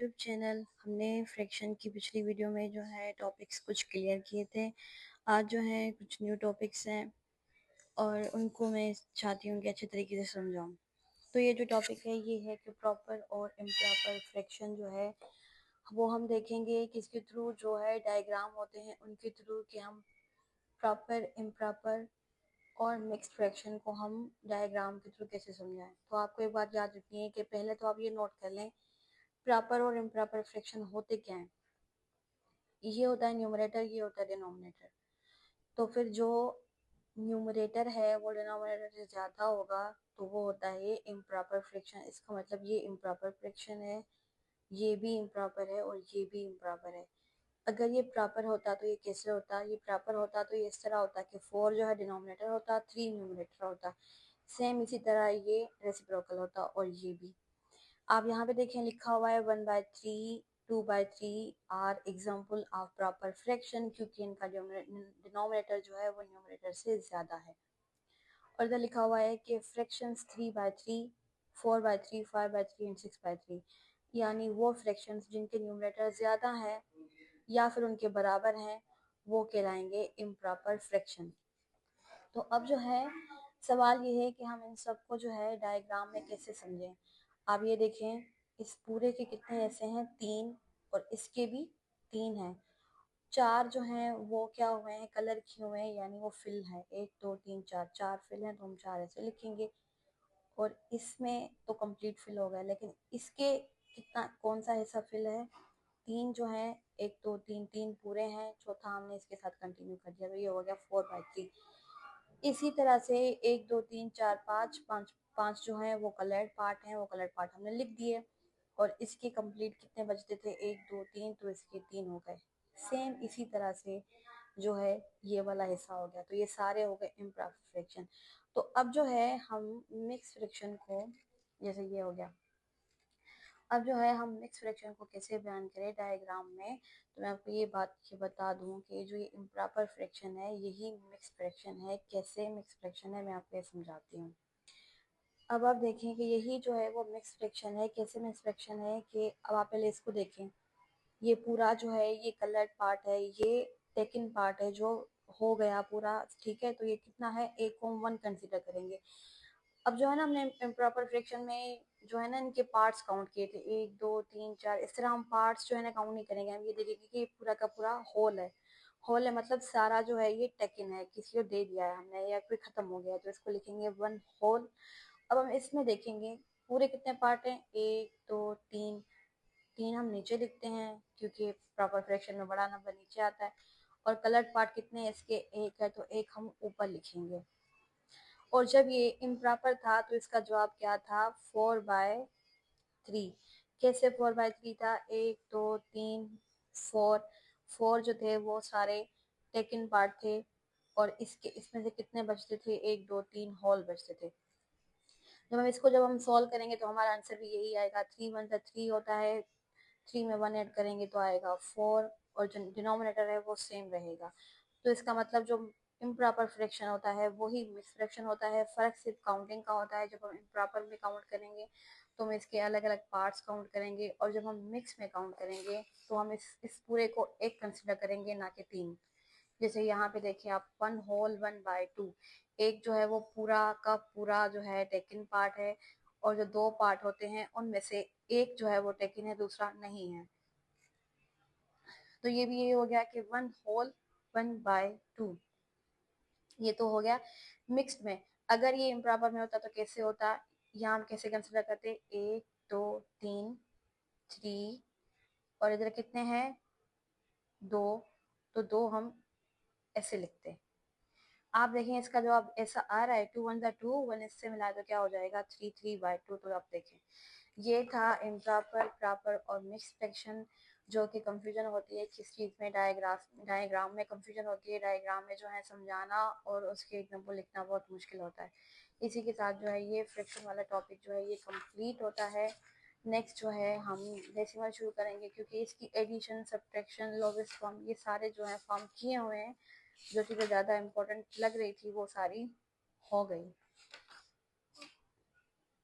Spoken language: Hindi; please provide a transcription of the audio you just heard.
YouTube channel. हमने फ्रैक्शन की पिछली वीडियो में जो है टॉपिक्स कुछ क्लियर किए थे। आज जो है कुछ न्यू टॉपिक्स हैं और उनको मैं चाहती हूँ कि अच्छे तरीके से समझाऊँ। तो ये जो टॉपिक है ये है कि प्रॉपर और इम्प्रॉपर फ्रैक्शन जो है वो हम देखेंगे किसके थ्रू, जो है डायग्राम होते हैं उनके थ्रू, कि हम प्रॉपर, इम्प्रॉपर और मिक्स्ड फ्रैक्शन को हम डायग्राम के थ्रू कैसे समझाएं। तो आपको एक बात याद रखनी है कि पहले तो आप ये नोट कर लें, प्रॉपर और इम्प्रॉपर फ्रैक्शन होते क्या हैं। ये होता है न्यूमरेटर, ये होता है डिनोमिनेटर। तो फिर जो न्यूमरेटर है वो डिनोमिनेटर से ज़्यादा होगा तो वो होता है इम्प्रॉपर फ्रैक्शन। इसका मतलब ये इम्प्रॉपर फ्रैक्शन है, ये भी इम्प्रॉपर है और ये भी इम्प्रॉपर है। अगर ये प्रॉपर होता तो ये कैसे होता, ये प्रॉपर होता तो ये इस तरह होता कि 4 जो है डिनोमिनेटर होता, 3 न्यूमरेटर होता। सेम इसी तरह ये रेसिप्रोकल होता और ये भी। आप यहाँ पे देखें लिखा हुआ है 1/3, 2/3 are example of proper fraction, क्योंकि इनका डिनोमिनेटर जो है वो न्यूमरेटर से ज्यादा है। और इधर लिखा हुआ है कि फ्रैक्शंस 3/3, 4/3, 5/3 एंड 6/3, यानी वो फ्रैक्शंस जिनके न्यूमरेटर ज्यादा है या फिर उनके बराबर हैं वो कहलाएंगे इम्प्रॉपर फ्रैक्शन। तो अब जो है सवाल ये है कि हम इन सबको जो है डायग्राम में कैसे समझें। आप ये देखें, इस पूरे के कितने ऐसे हैं, 3, और इसके भी 3 हैं। 4 जो हैं वो क्या हुए हैं, कलर किए हुए हैं, यानी वो फिल है। 1 2 3 4, 4 फिल हैं तो हम 4 ऐसे लिखेंगे। और इसमें तो कंप्लीट फिल हो गया, लेकिन इसके कितना, कौन सा हिस्सा फिल है, 3 जो है, 1 2 3, 3 पूरे हैं, चौथा हमने इसके साथ कंटिन्यू कर दिया तो ये हो गया 4/3। इसी तरह से 1 2 3 4 5, 5 जो है वो कलर्ड पार्ट हैं, वो कलर्ड पार्ट हमने लिख दिए। और इसके कंप्लीट कितने बचते थे, 1 2 3, तो इसके 3 हो गए। सेम इसी तरह से जो है ये वाला हिस्सा हो गया। तो ये सारे हो गए इम्प्रॉपर फ्रैक्शन। तो अब जो है हम मिक्स फ्रैक्शन को, जैसे ये हो गया, अब जो है हम मिक्स फ्रैक्शन को कैसे बयान करें डायग्राम में। तो मैं आपको ये बात बता दूं कि जो ये इम्प्रॉपर फ्रैक्शन है यही मिक्स फ्रैक्शन है। कैसे मिक्स फ्रैक्शन है मैं आपको ये समझाती हूँ। अब आप देखें कि यही जो है वो मिक्स फ्रैक्शन है। कैसे मिक्स फ्रैक्शन है कि अब आप पहले इसको देखें, ये पूरा जो है ये कलर्ड पार्ट है, ये टेकन पार्ट है जो हो गया पूरा, ठीक है। तो ये कितना है, 1 कंसिडर करेंगे। अब जो है ना हमने इम्प्रॉपर फ्रैक्शन में जो है ना इनके पार्ट्स काउंट किए थे, 1 2 3 4, इस तरह हम पार्ट्स जो है ना काउंट नहीं करेंगे। हम ये देखेंगे कि ये पूरा का पूरा होल है। होल है मतलब सारा जो है ये टेकन है, किसी को दे दिया है हमने या कोई खत्म हो गया, तो इसको लिखेंगे 1 होल। अब हम इसमें देखेंगे पूरे कितने पार्ट हैं, 1 2 3, 3 हम नीचे लिखते हैं क्योंकि प्रॉपर फ्रैक्शन में बड़ा नंबर नीचे आता है। और कलर्ड पार्ट कितने हैं इसके, 1 है, तो 1 हम ऊपर लिखेंगे। और जब ये इम्प्रॉपर था तो इसका जवाब क्या था, 4/3। कैसे 4/3 था, 1 2 3 4, 4 जो थे वो सारे टेकन पार्ट थे। और इसके इसमें से कितने बचते थे, 1 2 3 होल बचते थे। जब हम सॉल्व करेंगे तो हमारा आंसर भी यही आएगा। 3 1 3 होता है, 3 में 1 ऐड करेंगे तो आएगा 4, और जो डिनोमिनेटर है वो सेम रहेगा। तो इसका मतलब जो इम्प्रॉपर फ्रैक्शन होता है वही मिक्स फ्रैक्शन होता है। फर्क सिर्फ काउंटिंग का होता है। जब हम इम्प्रॉपर में काउंट करेंगे तो हम इसके अलग अलग पार्ट्स काउंट करेंगे, और जब हम मिक्स में काउंट करेंगे तो हम इस पूरे को एक कंसिडर करेंगे, ना कि 3। जैसे यहाँ पे देखिए आप, 1 होल 1/2, एक जो है वो पूरा का पूरा जो है टेकन पार्ट है, और जो 2 पार्ट होते हैं उनमें से एक जो है वो टेकन है, दूसरा नहीं है। तो ये भी ये हो गया कि 1 होल 1/2, ये तो हो गया मिक्स्ड में। अगर ये इम्प्रॉपर में होता तो कैसे होता, यहाँ हम कैसे कंसिडर करते, 1 2 3 3, और इधर कितने हैं, 2, तो 2 हम ऐसे लिखते। आप देखें इसका जवाब ऐसा आ रहा है, 2 1 2, 1 इससे मिलाए तो क्या हो जाएगा, 3 3/2। तो आप देखें ये था इम्प्रॉपर, प्रॉपर और मिक्स फ्रैक्शन। जो कि कंफ्यूजन होती है किस चीज़ में, डायग्राम में कंफ्यूजन होती है। डायग्राम में जो है समझाना और उसके एग्जाम्पल लिखना बहुत मुश्किल होता है। इसी के साथ जो है ये फ्रैक्शन वाला टॉपिक जो है ये कंप्लीट होता है। नेक्स्ट जो है हम डेसिमल शुरू करेंगे, क्योंकि इसकी एडिशन, सब्ट्रैक्शन, लोवेस्ट फॉर्म, ये सारे जो है फॉर्म किए हुए हैं। जो चीज़ें ज़्यादा इम्पोर्टेंट लग रही थी वो सारी हो गई।